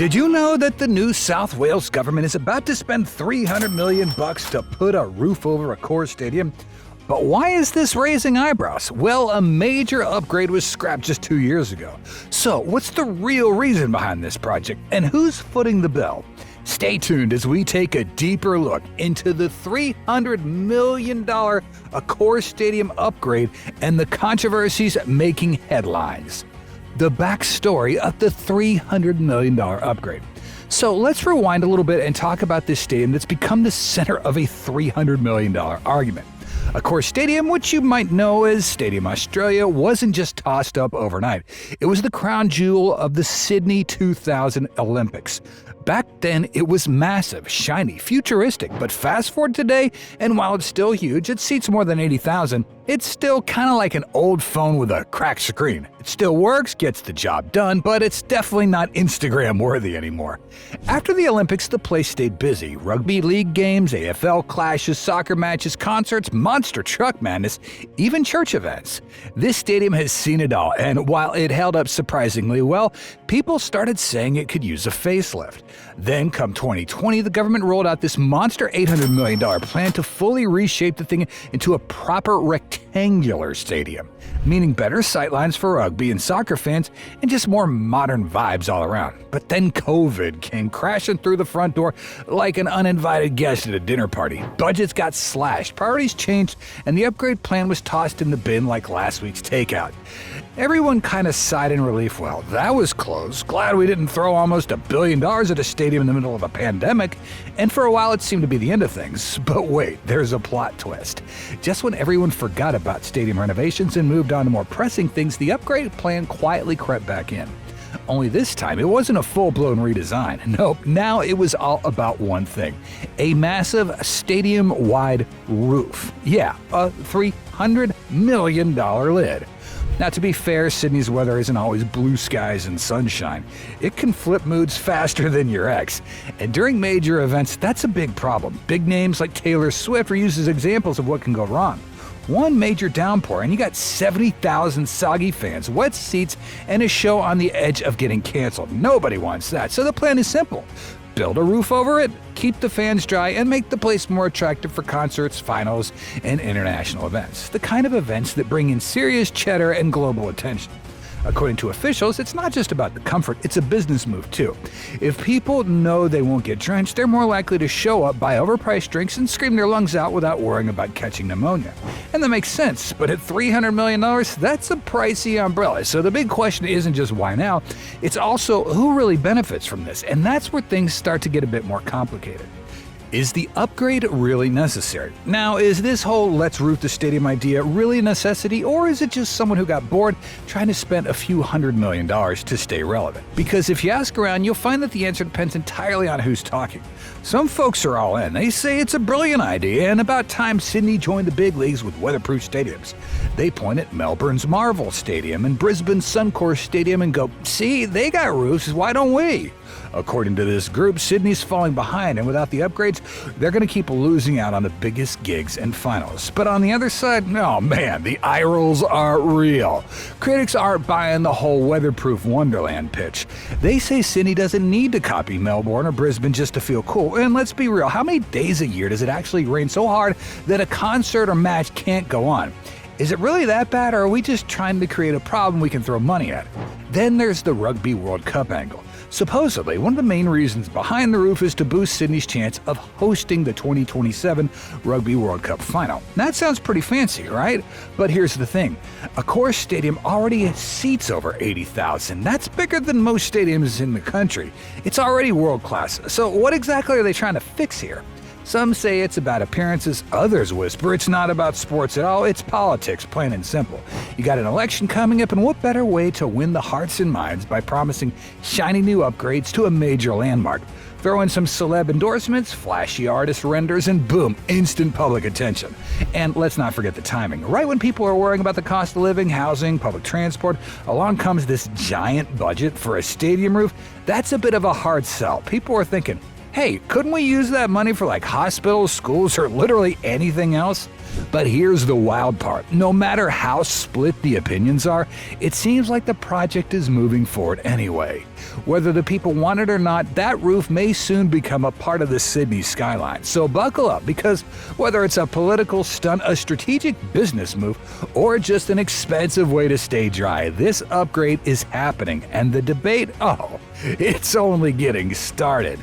Did you know that the New South Wales government is about to spend $300 million to put a roof over Accor Stadium? But why is this raising eyebrows? Well, a major upgrade was scrapped just 2 years ago. So what's the real reason behind this project, and who's footing the bill? Stay tuned as we take a deeper look into the $300 million Accor Stadium upgrade and the controversies making headlines. The backstory of the $300 million upgrade. So let's rewind a little bit and talk about this stadium that's become the center of a $300 million argument. Accor Stadium, which you might know as Stadium Australia, wasn't just tossed up overnight. It was the crown jewel of the Sydney 2000 Olympics. Back then, it was massive, shiny, futuristic, but fast forward today, and while it's still huge, it seats more than 80,000, it's still kind of like an old phone with a cracked screen. It still works, gets the job done, but it's definitely not Instagram-worthy anymore. After the Olympics, the place stayed busy. Rugby league games, AFL clashes, soccer matches, concerts, monster truck madness, even church events. This stadium has seen it all, and while it held up surprisingly well, people started saying it could use a facelift. Then, come 2020, the government rolled out this monster $800 million plan to fully reshape the thing into a proper rectangular stadium, meaning better sightlines for rugby and soccer fans and just more modern vibes all around. But then COVID came crashing through the front door like an uninvited guest at a dinner party. Budgets got slashed, priorities changed, and the upgrade plan was tossed in the bin like last week's takeout. Everyone kind of sighed in relief. Well, that was close. Glad we didn't throw almost $1 billion at a stadium in the middle of a pandemic. And for a while, it seemed to be the end of things. But wait, there's a plot twist. Just when everyone forgot about stadium renovations and moved on to more pressing things, the upgrade plan quietly crept back in. Only this time, it wasn't a full-blown redesign. Nope, now it was all about one thing: a massive stadium-wide roof. Yeah, a $300 million lid. Now, to be fair, Sydney's weather isn't always blue skies and sunshine. It can flip moods faster than your ex. And during major events, that's a big problem. Big names like Taylor Swift are used as examples of what can go wrong. One major downpour, and you got 70,000 soggy fans, wet seats, and a show on the edge of getting canceled. Nobody wants that. So the plan is simple: build a roof over it, keep the fans dry, and make the place more attractive for concerts, finals, and international events. The kind of events that bring in serious cheddar and global attention. According to officials, it's not just about the comfort, it's a business move too. If people know they won't get drenched, they're more likely to show up, buy overpriced drinks, and scream their lungs out without worrying about catching pneumonia. And that makes sense, but at $300 million, that's a pricey umbrella. So the big question isn't just why now, it's also who really benefits from this, and that's where things start to get a bit more complicated. Is the upgrade really necessary? Now, is this whole let's roof the stadium idea really a necessity, or is it just someone who got bored trying to spend a few $100 million to stay relevant? Because if you ask around, you'll find that the answer depends entirely on who's talking. Some folks are all in. They say it's a brilliant idea, and about time Sydney joined the big leagues with weatherproof stadiums. They point at Melbourne's Marvel Stadium and Brisbane's Suncorp Stadium and go, see, they got roofs, why don't we? According to this group, Sydney's falling behind, and without the upgrades, they're going to keep losing out on the biggest gigs and finals. But on the other side, oh man, the eye rolls are real. Critics aren't buying the whole weatherproof Wonderland pitch. They say Sydney doesn't need to copy Melbourne or Brisbane just to feel cool. And let's be real, how many days a year does it actually rain so hard that a concert or match can't go on? Is it really that bad, or are we just trying to create a problem we can throw money at? Then there's the Rugby World Cup angle. Supposedly, one of the main reasons behind the roof is to boost Sydney's chance of hosting the 2027 Rugby World Cup final. That sounds pretty fancy, right? But here's the thing. Accor Stadium already seats over 80,000. That's bigger than most stadiums in the country. It's already world-class. So what exactly are they trying to fix here? Some say it's about appearances, others whisper it's not about sports at all, it's politics, plain and simple. You got an election coming up, and what better way to win the hearts and minds by promising shiny new upgrades to a major landmark? Throw in some celeb endorsements, flashy artist renders, and boom, instant public attention. And let's not forget the timing. Right when people are worrying about the cost of living, housing, public transport, along comes this giant budget for a stadium roof. That's a bit of a hard sell. People are thinking, hey, couldn't we use that money for like hospitals, schools, or literally anything else? But here's the wild part. No matter how split the opinions are, it seems like the project is moving forward anyway. Whether the people want it or not, that roof may soon become a part of the Sydney skyline. So buckle up, because whether it's a political stunt, a strategic business move, or just an expensive way to stay dry, this upgrade is happening, and the debate, it's only getting started.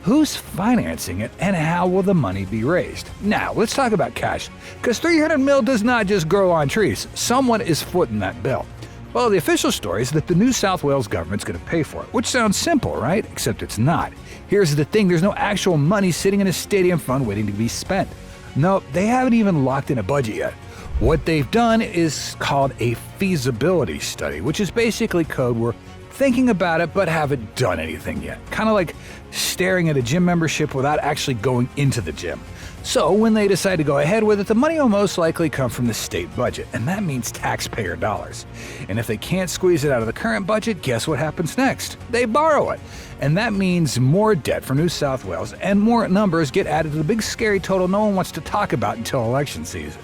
Who's financing it, and how will the money be raised? Now, let's talk about cash, because 300 mil does not just grow on trees. Someone is footing that bill. Well, the official story is that the New South Wales government's going to pay for it, which sounds simple, right? Except it's not. Here's the thing, there's no actual money sitting in a stadium fund waiting to be spent. No, they haven't even locked in a budget yet. What they've done is called a feasibility study, which is basically code we're thinking about it but haven't done anything yet. Kind of like staring at a gym membership without actually going into the gym. So when they decide to go ahead with it, the money will most likely come from the state budget, and that means taxpayer dollars. And if they can't squeeze it out of the current budget, guess what happens next? They borrow it. And that means more debt for New South Wales, and more numbers get added to the big scary total no one wants to talk about until election season.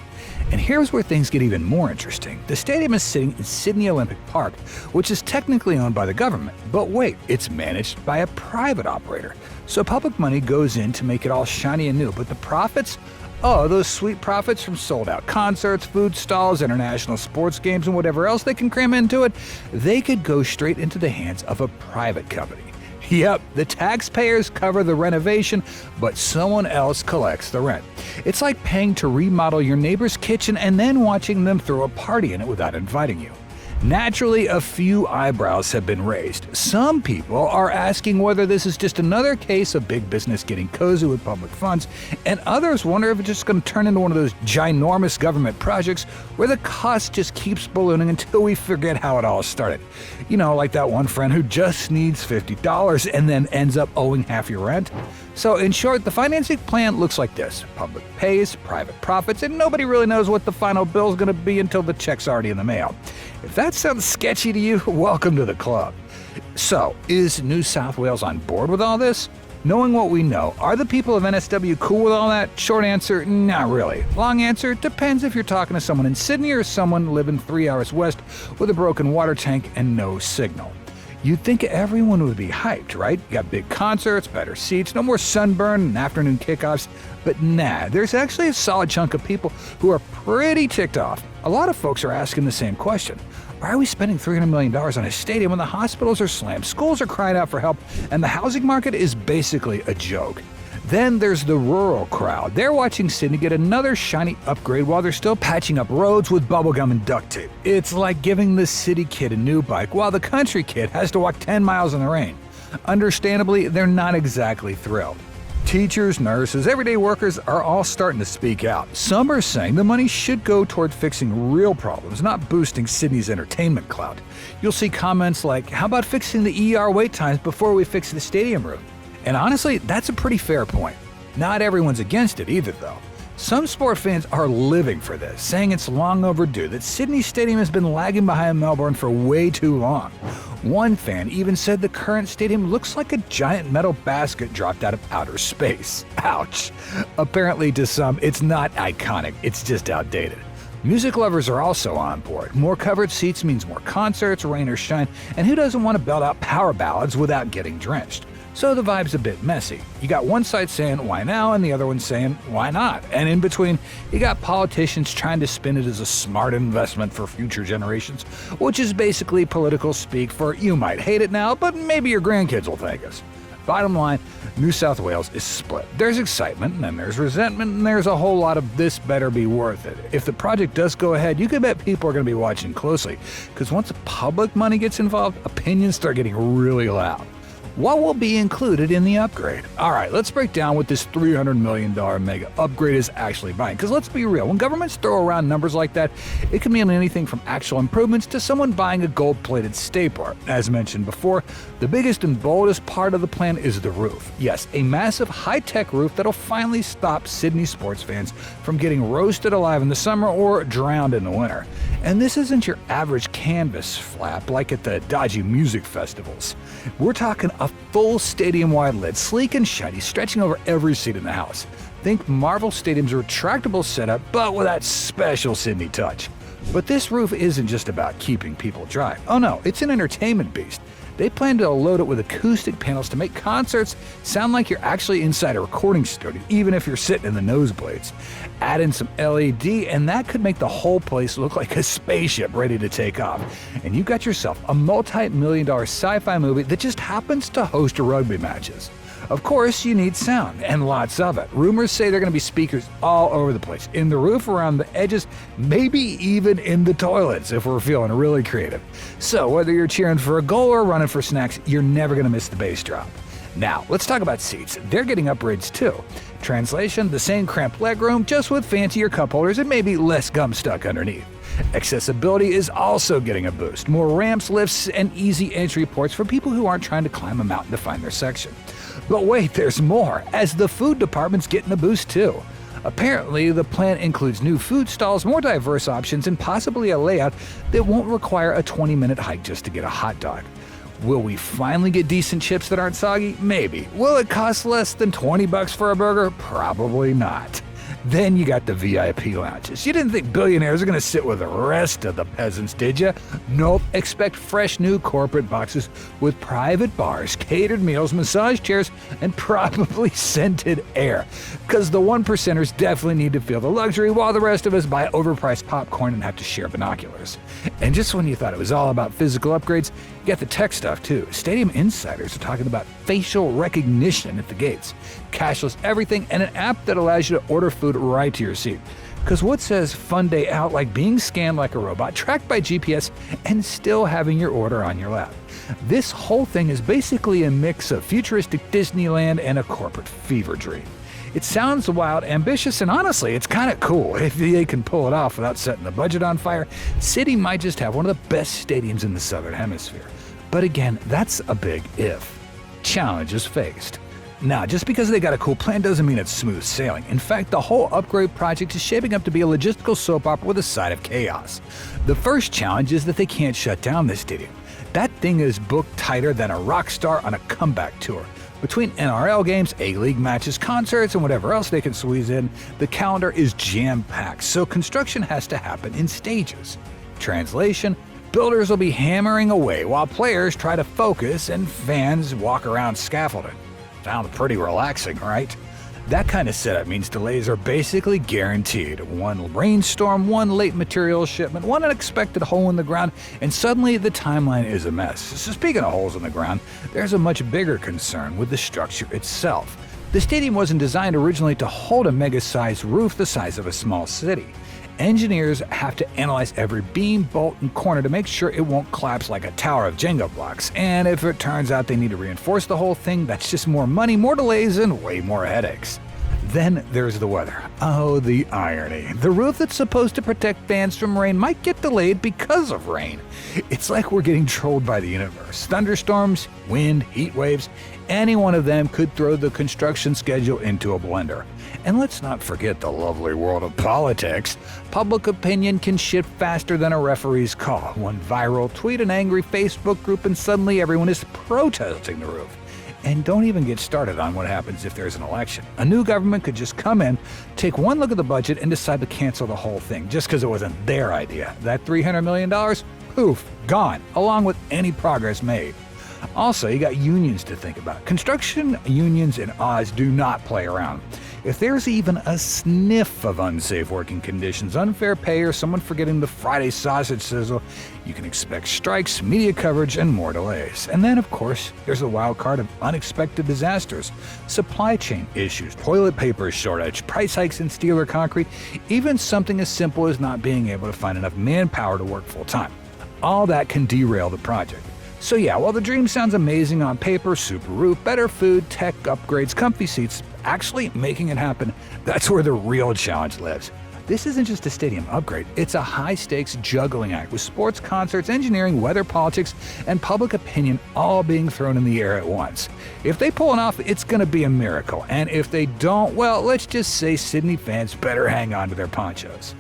And here's where things get even more interesting. The stadium is sitting in Sydney Olympic Park, which is technically owned by the government. But wait, it's managed by a private operator. So public money goes in to make it all shiny and new, but the profits? Oh, those sweet profits from sold-out concerts, food stalls, international sports games, and whatever else they can cram into it, they could go straight into the hands of a private company. Yep, the taxpayers cover the renovation, but someone else collects the rent. It's like paying to remodel your neighbor's kitchen and then watching them throw a party in it without inviting you. Naturally, a few eyebrows have been raised. Some people are asking whether this is just another case of big business getting cozy with public funds, and others wonder if it's just going to turn into one of those ginormous government projects where the cost just keeps ballooning until we forget how it all started. You know, like that one friend who just needs $50 and then ends up owing half your rent. So in short, the financing plan looks like this. Public pays, private profits, and nobody really knows what the final bill is going to be until the check's already in the mail. If that sounds sketchy to you, welcome to the club. So, is New South Wales on board with all this? Knowing what we know, are the people of NSW cool with all that? Short answer, not really. Long answer, depends if you're talking to someone in Sydney or someone living 3 hours west with a broken water tank and no signal. You'd think everyone would be hyped, right? You got big concerts, better seats, no more sunburn and afternoon kickoffs. But nah, there's actually a solid chunk of people who are pretty ticked off. A lot of folks are asking the same question. Why are we spending $300 million on a stadium when the hospitals are slammed, schools are crying out for help, and the housing market is basically a joke? Then there's the rural crowd. They're watching Sydney get another shiny upgrade while they're still patching up roads with bubblegum and duct tape. It's like giving the city kid a new bike while the country kid has to walk 10 miles in the rain. Understandably, they're not exactly thrilled. Teachers, nurses, everyday workers are all starting to speak out. Some are saying the money should go toward fixing real problems, not boosting Sydney's entertainment clout. You'll see comments like, how about fixing the ER wait times before we fix the stadium roof? And honestly, that's a pretty fair point. Not everyone's against it either, though. Some sport fans are living for this, saying it's long overdue, that Sydney Stadium has been lagging behind Melbourne for way too long. One fan even said the current stadium looks like a giant metal basket dropped out of outer space. Ouch. Apparently to some, it's not iconic, it's just outdated. Music lovers are also on board. More covered seats means more concerts, rain or shine, and who doesn't want to belt out power ballads without getting drenched? So the vibe's a bit messy. You got one side saying, why now? And the other one saying, why not? And in between, you got politicians trying to spin it as a smart investment for future generations, which is basically political speak for you might hate it now, but maybe your grandkids will thank us. Bottom line, New South Wales is split. There's excitement, and then there's resentment, and there's a whole lot of this better be worth it. If the project does go ahead, you can bet people are going to be watching closely, because once public money gets involved, opinions start getting really loud. What will be included in the upgrade? Alright, let's break down what this $300 million mega upgrade is actually buying. Because let's be real, when governments throw around numbers like that, it can mean anything from actual improvements to someone buying a gold-plated stapler. As mentioned before, the biggest and boldest part of the plan is the roof. Yes, a massive high-tech roof that'll finally stop Sydney sports fans from getting roasted alive in the summer or drowned in the winter. And this isn't your average canvas flap like at the dodgy music festivals. We're talking a full stadium-wide lid, sleek and shiny, stretching over every seat in the house. Think Marvel Stadium's retractable setup, but with that special Sydney touch. But this roof isn't just about keeping people dry. Oh no, it's an entertainment beast. They plan to load it with acoustic panels to make concerts sound like you're actually inside a recording studio, even if you're sitting in the nosebleeds. Add in some LED, and that could make the whole place look like a spaceship ready to take off. And you got yourself a multi-million-dollar sci-fi movie that just happens to host rugby matches. Of course, you need sound, and lots of it. Rumors say there are going to be speakers all over the place, in the roof, around the edges, maybe even in the toilets if we're feeling really creative. So whether you're cheering for a goal or running for snacks, you're never going to miss the bass drop. Now, let's talk about seats. They're getting upgrades too. Translation, the same cramped legroom, just with fancier cup holders and maybe less gum stuck underneath. Accessibility is also getting a boost. More ramps, lifts, and easy entry ports for people who aren't trying to climb a mountain to find their section. But wait, there's more, as the food department's getting a boost too. Apparently, the plan includes new food stalls, more diverse options, and possibly a layout that won't require a 20-minute hike just to get a hot dog. Will we finally get decent chips that aren't soggy? Maybe. Will it cost less than $20 for a burger? Probably not. Then you got the VIP lounges. You didn't think billionaires are going to sit with the rest of the peasants, did you? Nope. Expect fresh new corporate boxes with private bars, catered meals, massage chairs, and probably scented air. Because the 1%ers definitely need to feel the luxury while the rest of us buy overpriced popcorn and have to share binoculars. And just when you thought it was all about physical upgrades, you got the tech stuff too. Stadium insiders are talking about facial recognition at the gates, cashless everything, and an app that allows you to order food right to your seat. Because what says fun day out like being scanned like a robot, tracked by GPS, and still having your order on your lap? This whole thing is basically a mix of futuristic Disneyland and a corporate fever dream. It sounds wild, ambitious, and honestly, it's kind of cool. If they can pull it off without setting the budget on fire, City might just have one of the best stadiums in the Southern Hemisphere. But again, that's a big if. Challenges faced. Now, just because they got a cool plan doesn't mean it's smooth sailing. In fact, the whole upgrade project is shaping up to be a logistical soap opera with a side of chaos. The first challenge is that they can't shut down this stadium. That thing is booked tighter than a rock star on a comeback tour. Between NRL games, A-League matches, concerts, and whatever else they can squeeze in, the calendar is jam-packed, so construction has to happen in stages. Translation, builders will be hammering away while players try to focus and fans walk around scaffolding. Sounds pretty relaxing, right? That kind of setup means delays are basically guaranteed. One rainstorm, one late material shipment, one unexpected hole in the ground, and suddenly the timeline is a mess. So speaking of holes in the ground, there's a much bigger concern with the structure itself. The stadium wasn't designed originally to hold a mega-sized roof the size of a small city. Engineers have to analyze every beam, bolt, and corner to make sure it won't collapse like a tower of Jenga blocks. And if it turns out they need to reinforce the whole thing, that's just more money, more delays, and way more headaches. Then there's the weather. Oh, the irony. The roof that's supposed to protect fans from rain might get delayed because of rain. It's like we're getting trolled by the universe. Thunderstorms, wind, heat waves, any one of them could throw the construction schedule into a blender. And let's not forget the lovely world of politics. Public opinion can shift faster than a referee's call. One viral tweet, an angry Facebook group, and suddenly everyone is protesting the roof. And don't even get started on what happens if there's an election. A new government could just come in, take one look at the budget, and decide to cancel the whole thing just because it wasn't their idea. That $300 million? Poof, gone, along with any progress made. Also, you got unions to think about. Construction unions in Oz do not play around. If there's even a sniff of unsafe working conditions, unfair pay, or someone forgetting the Friday sausage sizzle, you can expect strikes, media coverage, and more delays. And then, of course, there's the wild card of unexpected disasters, supply chain issues, toilet paper shortage, price hikes in steel or concrete, even something as simple as not being able to find enough manpower to work full-time. All that can derail the project. So yeah, while the dream sounds amazing on paper, super roof, better food, tech upgrades, comfy seats, actually making it happen, that's where the real challenge lives. This isn't just a stadium upgrade, it's a high-stakes juggling act with sports, concerts, engineering, weather, politics, and public opinion all being thrown in the air at once. If they pull it off, it's going to be a miracle, and if they don't, well, let's just say Sydney fans better hang on to their ponchos.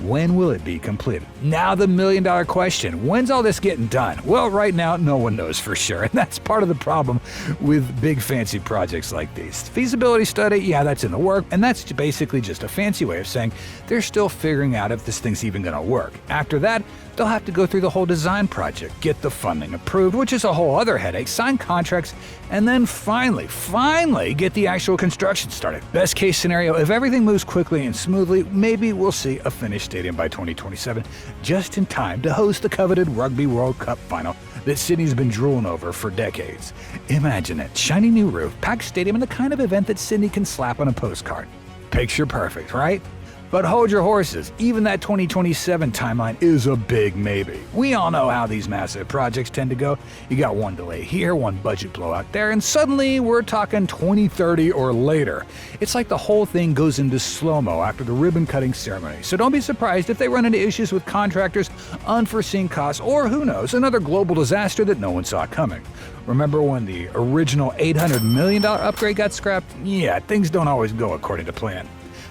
When will it be completed? Now the million-dollar question, when's all this getting done? Well, right now, no one knows for sure, and that's part of the problem with big fancy projects like these. Feasibility study, yeah, that's in the work, and that's basically just a fancy way of saying they're still figuring out if this thing's even going to work. After that, they'll have to go through the whole design project, get the funding approved, which is a whole other headache, sign contracts, and then finally get the actual construction started. Best case scenario, if everything moves quickly and smoothly, maybe we'll see a finished stadium by 2027, just in time to host the coveted Rugby World Cup final that Sydney's been drooling over for decades. Imagine it, shiny new roof, packed stadium, and the kind of event that Sydney can slap on a postcard. Picture perfect, right? But hold your horses, even that 2027 timeline is a big maybe. We all know how these massive projects tend to go. You got one delay here, one budget blowout there, and suddenly we're talking 2030 or later. It's like the whole thing goes into slow-mo after the ribbon-cutting ceremony. So don't be surprised if they run into issues with contractors, unforeseen costs, or who knows, another global disaster that no one saw coming. Remember when the original $800 million upgrade got scrapped? Yeah, things don't always go according to plan.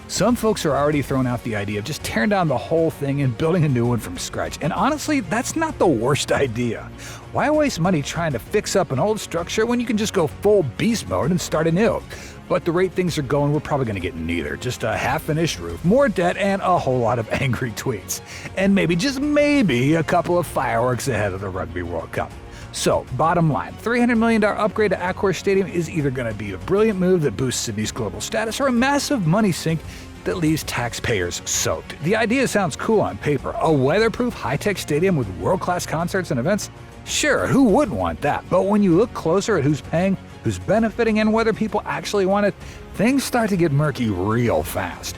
Some folks are already throwing out the idea of just tearing down the whole thing and building a new one from scratch. And honestly, that's not the worst idea. Why waste money trying to fix up an old structure when you can just go full beast mode and start anew? But the rate things are going, we're probably going to get neither. Just a half-finished roof, more debt, and a whole lot of angry tweets. And maybe, just maybe, a couple of fireworks ahead of the Rugby World Cup. So, bottom line, $300 million upgrade to Accor Stadium is either going to be a brilliant move that boosts Sydney's global status or a massive money sink that leaves taxpayers soaked. The idea sounds cool on paper. A weatherproof, high-tech stadium with world-class concerts and events? Sure, who wouldn't want that? But when you look closer at who's paying, who's benefiting, and whether people actually want it, things start to get murky real fast.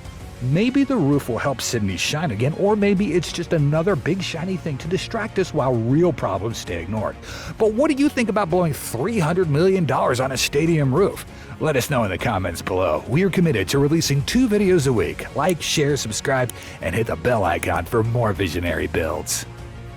Maybe the roof will help Sydney shine again, or maybe it's just another big shiny thing to distract us while real problems stay ignored. But what do you think about blowing $300 million on a stadium roof? Let us know in the comments below. We are committed to releasing 2 videos a week. Like, share, subscribe, and hit the bell icon for more visionary builds.